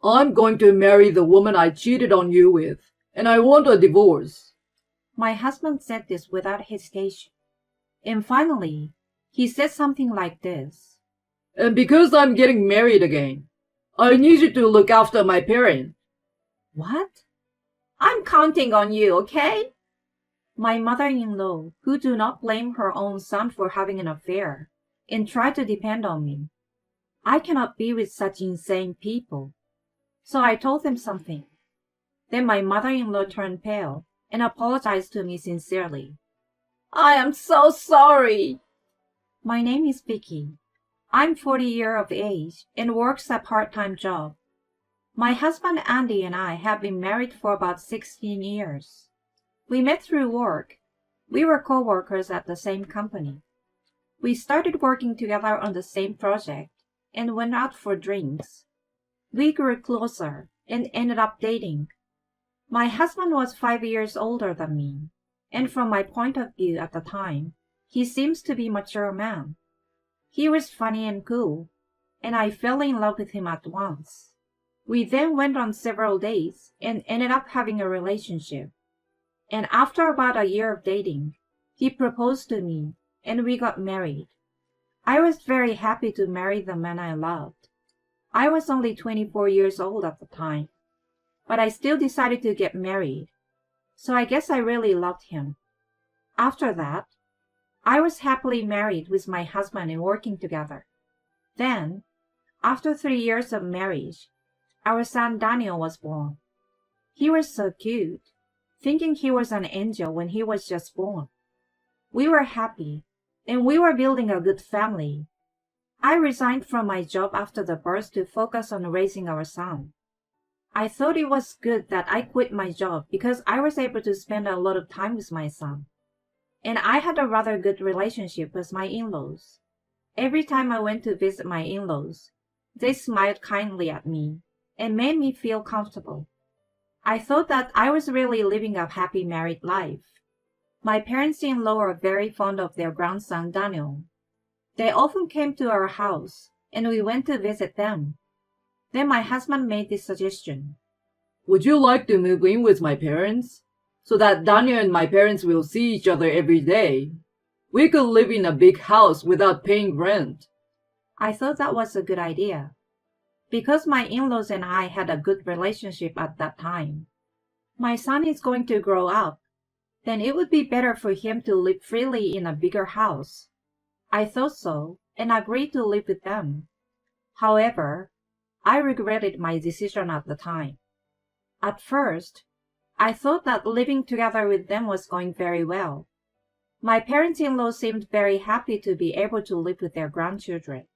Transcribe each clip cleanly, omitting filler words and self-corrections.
I'm going to marry the woman I cheated on you with, and I want a divorce. My husband said this without hesitation. And finally, he said something like this. And because I'm getting married again, I need you to look after my parents. What? I'm counting on you, okay? My mother-in-law, who do not blame her own son for having an affair, and try to depend on me. I cannot be with such insane people. So I told them something. Then my mother-in-law turned pale and apologized to me sincerely. I am so sorry. My name is Vicky. I'm 40 years of age and works a part-time job. My husband Andy and I have been married for about 16 years. We met through work. We were co-workers at the same company. We started working together on the same project and went out for drinks. We grew closer and ended up dating. My husband was 5 years older than me, and from my point of view at the time, he seems to be a mature man. He was funny and cool, and I fell in love with him at once. We then went on several dates and ended up having a relationship. And after about a year of dating, he proposed to me, and we got married. I was very happy to marry the man I loved. I was only 24 years old at the time, but I still decided to get married, so I guess I really loved him. After that, I was happily married with my husband and working together. Then, after 3 years of marriage, our son Daniel was born. He was so cute, thinking he was an angel when he was just born. We were happy, and we were building a good family. I resigned from my job after the birth to focus on raising our son. I thought it was good that I quit my job because I was able to spend a lot of time with my son. And I had a rather good relationship with my in-laws. Every time I went to visit my in-laws, they smiled kindly at me and made me feel comfortable. I thought that I was really living a happy married life. My parents-in-law are very fond of their grandson Daniel. They often came to our house, and we went to visit them. Then my husband made this suggestion. Would you like to move in with my parents? So that Daniel and my parents will see each other every day. We could live in a big house without paying rent. I thought that was a good idea, because my in-laws and I had a good relationship at that time. My son is going to grow up, then it would be better for him to live freely in a bigger house. I thought so, and agreed to live with them. However, I regretted my decision at the time. At first, I thought that living together with them was going very well. My parents-in-law seemed very happy to be able to live with their grandchildren,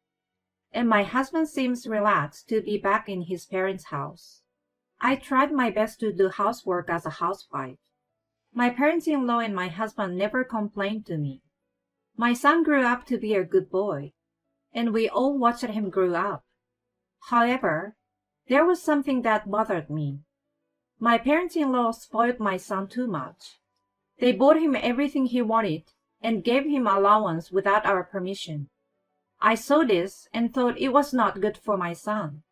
and my husband seems relaxed to be back in his parents' house. I tried my best to do housework as a housewife. My parents-in-law and my husband never complained to me. My son grew up to be a good boy, and we all watched him grow up. However, there was something that bothered me. My parents-in-law spoiled my son too much. They bought him everything he wanted and gave him allowance without our permission. I saw this and thought it was not good for my son.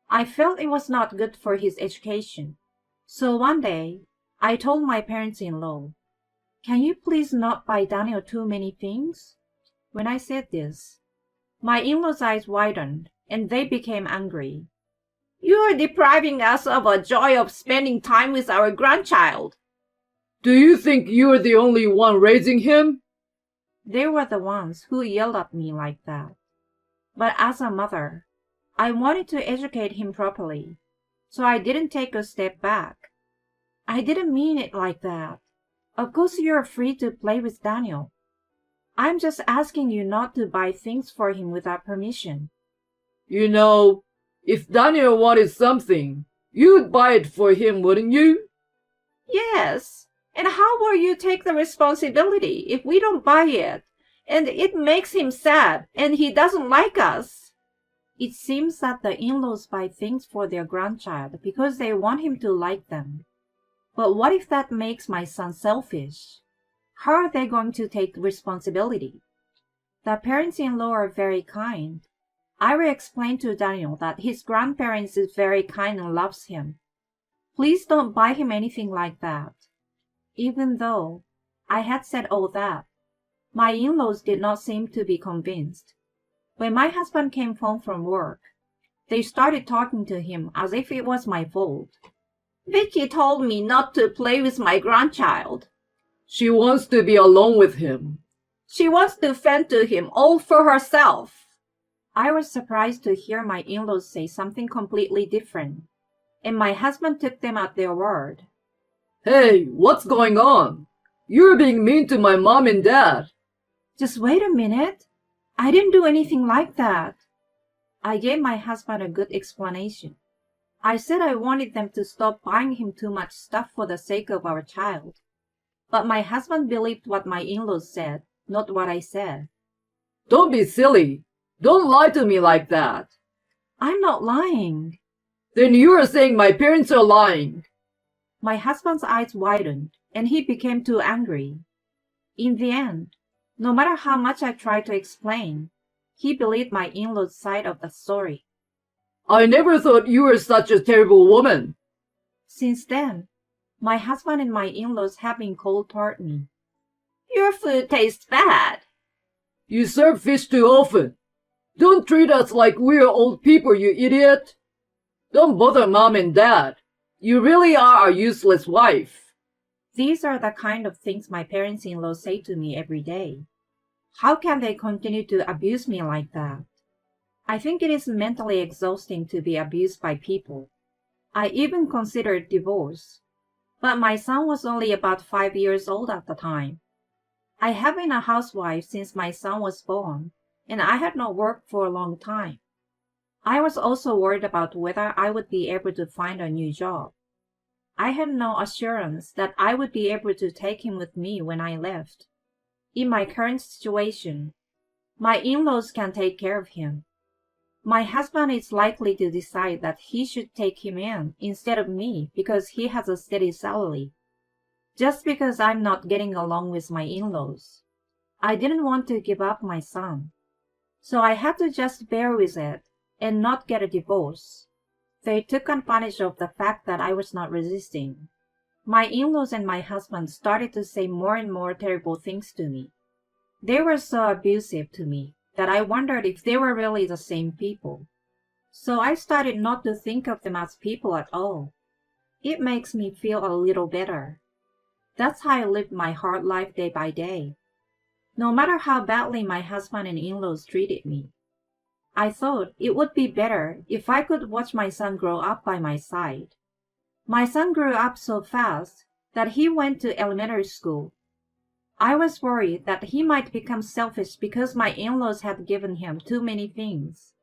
I felt it was not good for his education. So one day, I told my parents-in-law, "Can you please not buy Daniel too many things?" When I said this, my in-laws' eyes widened and they became angry. "You are depriving us of a joy of spending time with our grandchild." Do you think you're the only one raising him? They were the ones who yelled at me like that. But as a mother, I wanted to educate him properly, so I didn't take a step back. "I didn't mean it like that. Of course you're free to play with Daniel. I'm just asking you not to buy things for him without permission." You know, if Daniel wanted something, you'd buy it for him, wouldn't you? "Yes, and how will you take the responsibility if we don't buy it, and it makes him sad and he doesn't like us?" It seems that the in-laws buy things for their grandchild because they want him to like them. But what if that makes my son selfish? How are they going to take responsibility? The parents-in-law are very kind. I will explain to Daniel that his grandparents is very kind and loves him. Please don't buy him anything like that. Even though I had said all that, my in-laws did not seem to be convinced. When my husband came home from work, they started talking to him as if it was my fault. Vicky told me not to play with my grandchild. She wants to be alone with him. She wants to fend to him all for herself. I was surprised to hear my in-laws say something completely different, and my husband took them at their word. Hey, what's going on? You're being mean to my mom and dad. Just wait a minute. I didn't do anything like that. I gave my husband a good explanation. I said I wanted them to stop buying him too much stuff for the sake of our child. But my husband believed what my in-laws said, not what I said. Don't be silly. Don't lie to me like that. I'm not lying. Then you are saying my parents are lying. My husband's eyes widened, and he became too angry. In the end, no matter how much I tried to explain, he believed my in-laws' side of the story. I never thought you were such a terrible woman. Since then, my husband and my in-laws have been cold toward me. Your food tastes bad. You serve fish too often. Don't treat us like we're old people, you idiot. Don't bother mom and dad. You really are a useless wife. These are the kind of things my parents-in-law say to me every day. How can they continue to abuse me like that? I think it is mentally exhausting to be abused by people. I even considered divorce. But my son was only about 5 years old at the time. I have been a housewife since my son was born, and I had not worked for a long time. I was also worried about whether I would be able to find a new job. I had no assurance that I would be able to take him with me when I left. In my current situation, my in-laws can take care of him. My husband is likely to decide that he should take him in instead of me because he has a steady salary. Just because I'm not getting along with my in-laws. I didn't want to give up my son. So I had to just bear with it and not get a divorce. They took advantage of the fact that I was not resisting. My in-laws and my husband started to say more and more terrible things to me. They were so abusive to me that I wondered if they were really the same people. So I started not to think of them as people at all. It makes me feel a little better. That's how I lived my hard life day by day. No matter how badly my husband and in-laws treated me, I thought it would be better if I could watch my son grow up by my side. My son grew up so fast that he went to elementary school. I was worried that he might become selfish because my in-laws had given him too many things.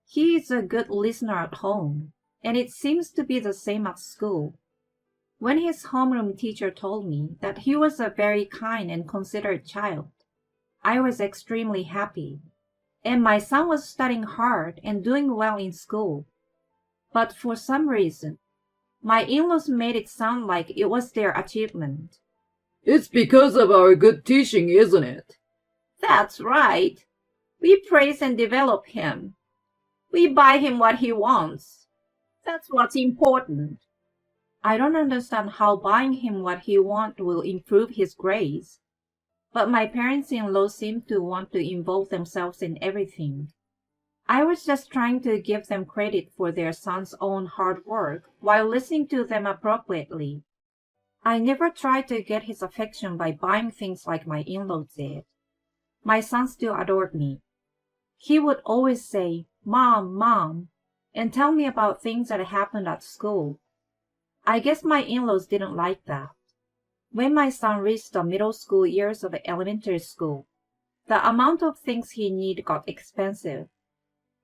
He is a good listener at home, and it seems to be the same at school. When his homeroom teacher told me that he was a very kind and considerate child, I was extremely happy, and my son was studying hard and doing well in school. But for some reason, my in-laws made it sound like it was their achievement. It's because of our good teaching, isn't it? That's right. We praise and develop him. We buy him what he wants. That's what's important. I don't understand how buying him what he wants will improve his grades. But my parents-in-law seem to want to involve themselves in everything. I was just trying to give them credit for their son's own hard work while listening to them appropriately. I never tried to get his affection by buying things like my in-laws did. My son still adored me. He would always say, "Mom, Mom," and tell me about things that happened at school. I guess my in-laws didn't like that. When my son reached the middle school years of elementary school, the amount of things he needed got expensive.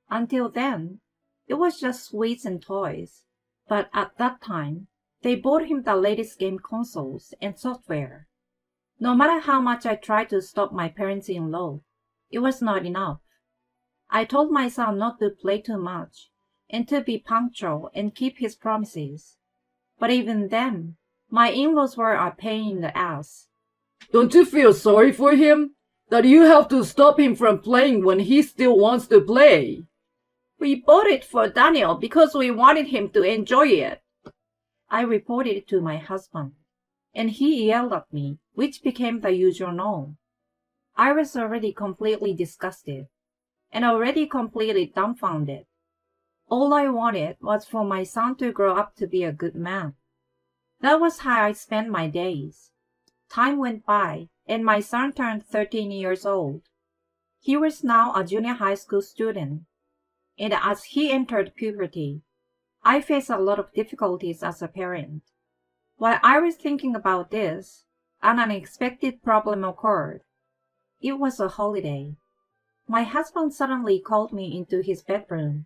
Until then, it was just sweets and toys. But at that time, they bought him the latest game consoles and software. No matter how much I tried to stop my parents-in-law, it was not enough. I told my son not to play too much and to be punctual and keep his promises. But even then, my in-laws were a pain in the ass. Don't you feel sorry for him? That you have to stop him from playing when he still wants to play? We bought it for Daniel because we wanted him to enjoy it. I reported it to my husband, and he yelled at me, which became the usual norm. I was already completely disgusted, and already completely dumbfounded. All I wanted was for my son to grow up to be a good man. That was how I spent my days. Time went by, and my son turned 13 years old. He was now a junior high school student, and as he entered puberty, I faced a lot of difficulties as a parent. While I was thinking about this, an unexpected problem occurred. It was a holiday. My husband suddenly called me into his bedroom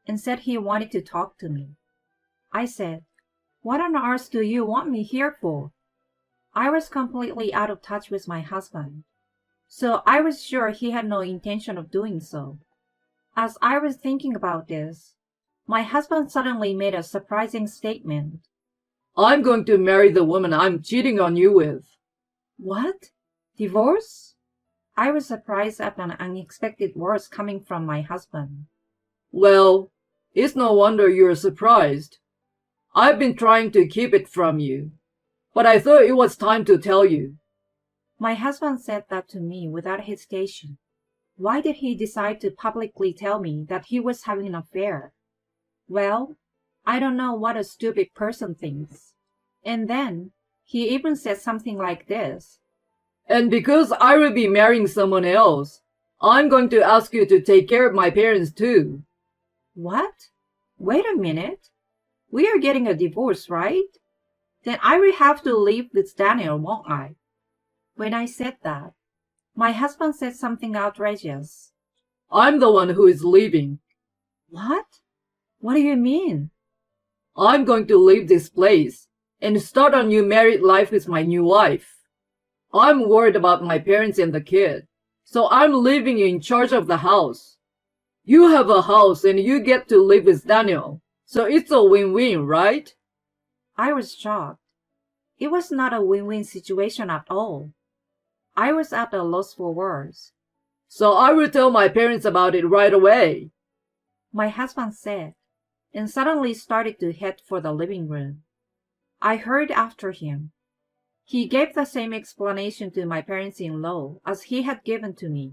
and said he wanted to talk to me. I said, "What on earth do you want me here for?" I was completely out of touch with my husband, so I was sure he had no intention of doing so. As I was thinking about this, my husband suddenly made a surprising statement. I'm going to marry the woman I'm cheating on you with. What? Divorce? I was surprised at an unexpected words coming from my husband. Well, it's no wonder you're surprised. I've been trying to keep it from you, but I thought it was time to tell you. My husband said that to me without hesitation. Why did he decide to publicly tell me that he was having an affair? Well, I don't know what a stupid person thinks. And then, he even said something like this. And because I will be marrying someone else, I'm going to ask you to take care of my parents too. What? Wait a minute. We are getting a divorce, right? Then I will have to live with Daniel, won't I? When I said that, my husband said something outrageous. I'm the one who is leaving. What? What do you mean? I'm going to leave this place and start a new married life with my new wife. I'm worried about my parents and the kid, so I'm leaving you in charge of the house. You have a house and you get to live with Daniel, so it's a win-win, right? I was shocked. It was not a win-win situation at all. I was at a loss for words. So I will tell my parents about it right away. My husband said, and suddenly started to head for the living room. I hurried after him. He gave the same explanation to my parents-in-law as he had given to me.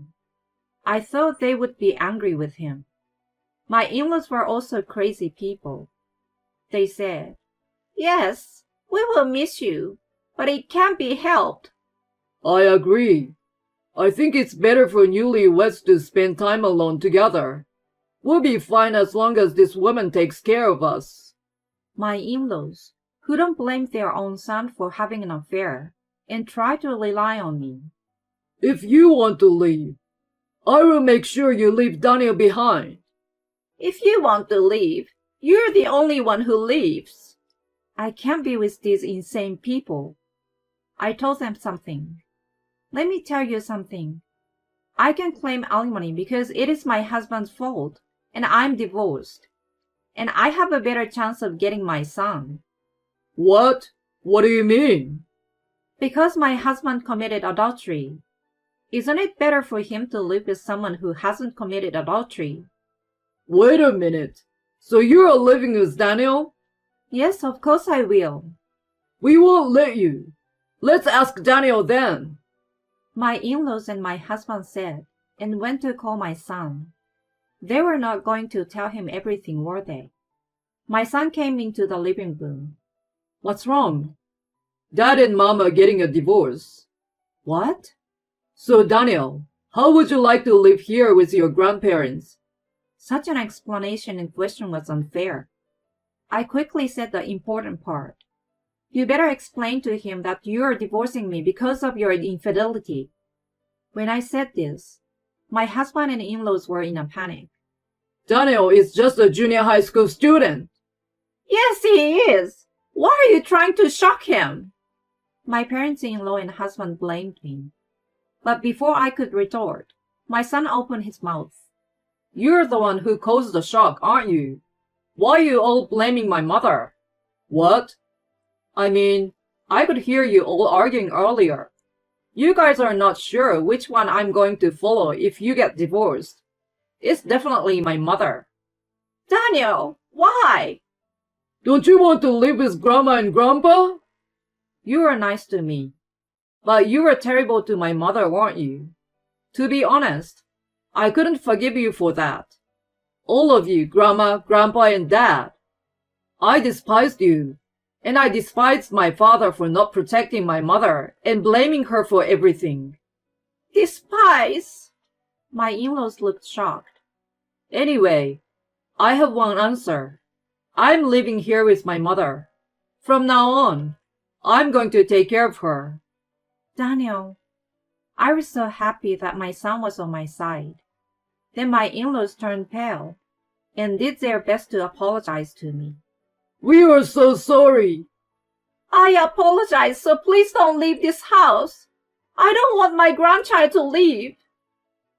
I thought they would be angry with him. My in-laws were also crazy people. They said, "Yes, we will miss you, but it can't be helped." I agree. I think it's better for newlyweds to spend time alone together. We'll be fine as long as this woman takes care of us. My in-laws, who don't blame their own son for having an affair, and try to rely on me. If you want to leave, I will make sure you leave Daniel behind. If you want to leave, you're the only one who leaves. I can't be with these insane people. I told them something. Let me tell you something. I can claim alimony because it is my husband's fault, and I'm divorced. And I have a better chance of getting my son. What? What do you mean? Because my husband committed adultery. Isn't it better for him to live with someone who hasn't committed adultery? Wait a minute. So you're living with Daniel? Yes, of course I will. We won't let you. Let's ask Daniel then. My in-laws and my husband said, and went to call my son. They were not going to tell him everything, were they? My son came into the living room. What's wrong? Dad and Mom are getting a divorce. What? So Daniel, how would you like to live here with your grandparents? Such an explanation and question was unfair. I quickly said the important part. You better explain to him that you are divorcing me because of your infidelity. When I said this, my husband and in-laws were in a panic. Daniel is just a junior high school student. Yes, he is. Why are you trying to shock him? My parents-in-law and husband blamed me. But before I could retort, my son opened his mouth. You're the one who caused the shock, aren't you? Why are you all blaming my mother? What? I mean, I could hear you all arguing earlier. You guys are not sure which one I'm going to follow if you get divorced. It's definitely my mother. Daniel, why? Don't you want to live with Grandma and Grandpa? You were nice to me. But you were terrible to my mother, weren't you? To be honest, I couldn't forgive you for that. All of you, Grandma, Grandpa, and Dad. I despised you, and I despised my father for not protecting my mother and blaming her for everything. Despise? My in-laws looked shocked. Anyway, I have one answer. I'm living here with my mother. From now on, I'm going to take care of her. Daniel, I was so happy that my son was on my side. Then my in-laws turned pale and did their best to apologize to me. We are so sorry. I apologize, so please don't leave this house. I don't want my grandchild to leave.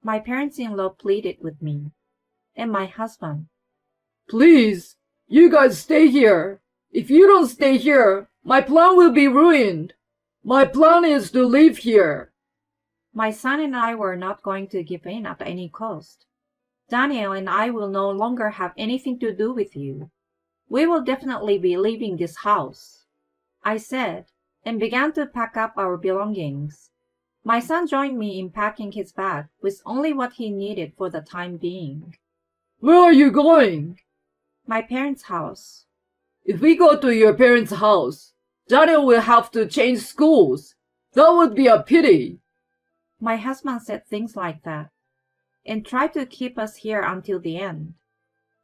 My parents-in-law pleaded with me, and my husband. Please, you guys stay here. If you don't stay here, my plan will be ruined. My plan is to live here. My son and I were not going to give in at any cost. Daniel and I will no longer have anything to do with you. We will definitely be leaving this house, I said, and began to pack up our belongings. My son joined me in packing his bag with only what he needed for the time being. Where are you going? My parents' house. If we go to your parents' house, Daniel will have to change schools. That would be a pity. My husband said things like that and tried to keep us here until the end.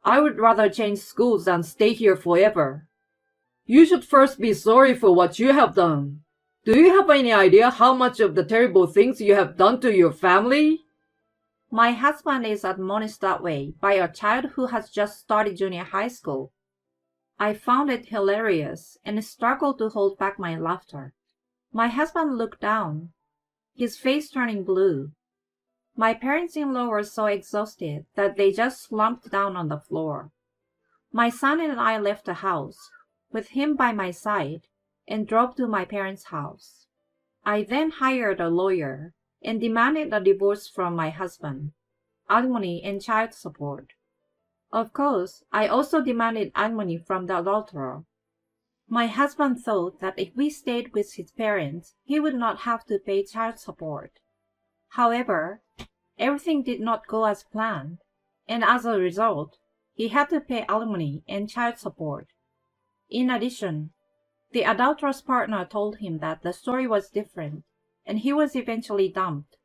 I would rather change schools than stay here forever. You should first be sorry for what you have done. Do you have any idea how much of the terrible things you have done to your family? My husband is admonished that way by a child who has just started junior high school. I found it hilarious and struggled to hold back my laughter. My husband looked down, his face turning blue. My parents-in-law were so exhausted that they just slumped down on the floor. My son and I left the house, with him by my side, and drove to my parents' house. I then hired a lawyer and demanded a divorce from my husband, alimony and child support. Of course, I also demanded alimony from the adulterer. My husband thought that if we stayed with his parents, he would not have to pay child support. However, everything did not go as planned, and as a result, he had to pay alimony and child support. In addition, the adulterous partner told him that the story was different, and he was eventually dumped.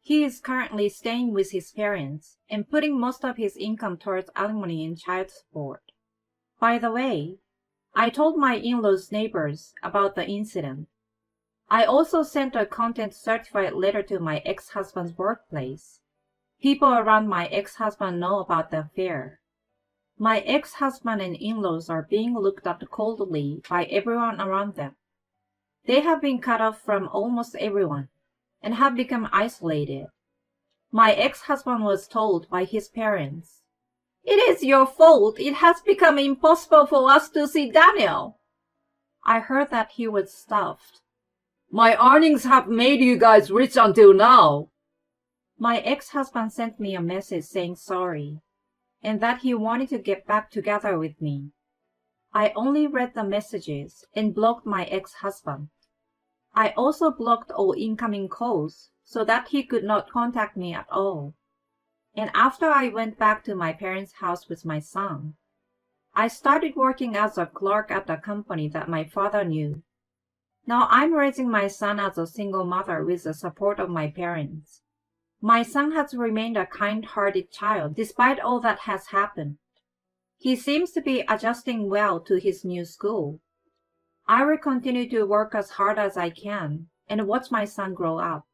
He is currently staying with his parents and putting most of his income towards alimony and child support. By the way, I told my in-laws' neighbors about the incident. I also sent a content-certified letter to my ex-husband's workplace. People around my ex-husband know about the affair. My ex-husband and in-laws are being looked at coldly by everyone around them. They have been cut off from almost everyone and have become isolated. My ex-husband was told by his parents, "It is your fault. It has become impossible for us to see Daniel." I heard that he was stuffed. My earnings have made you guys rich until now. My ex-husband sent me a message saying sorry, and that he wanted to get back together with me. I only read the messages and blocked my ex-husband. I also blocked all incoming calls so that he could not contact me at all. And after I went back to my parents' house with my son, I started working as a clerk at a company that my father knew. Now I'm raising my son as a single mother with the support of my parents. My son has remained a kind-hearted child despite all that has happened. He seems to be adjusting well to his new school. I will continue to work as hard as I can and watch my son grow up.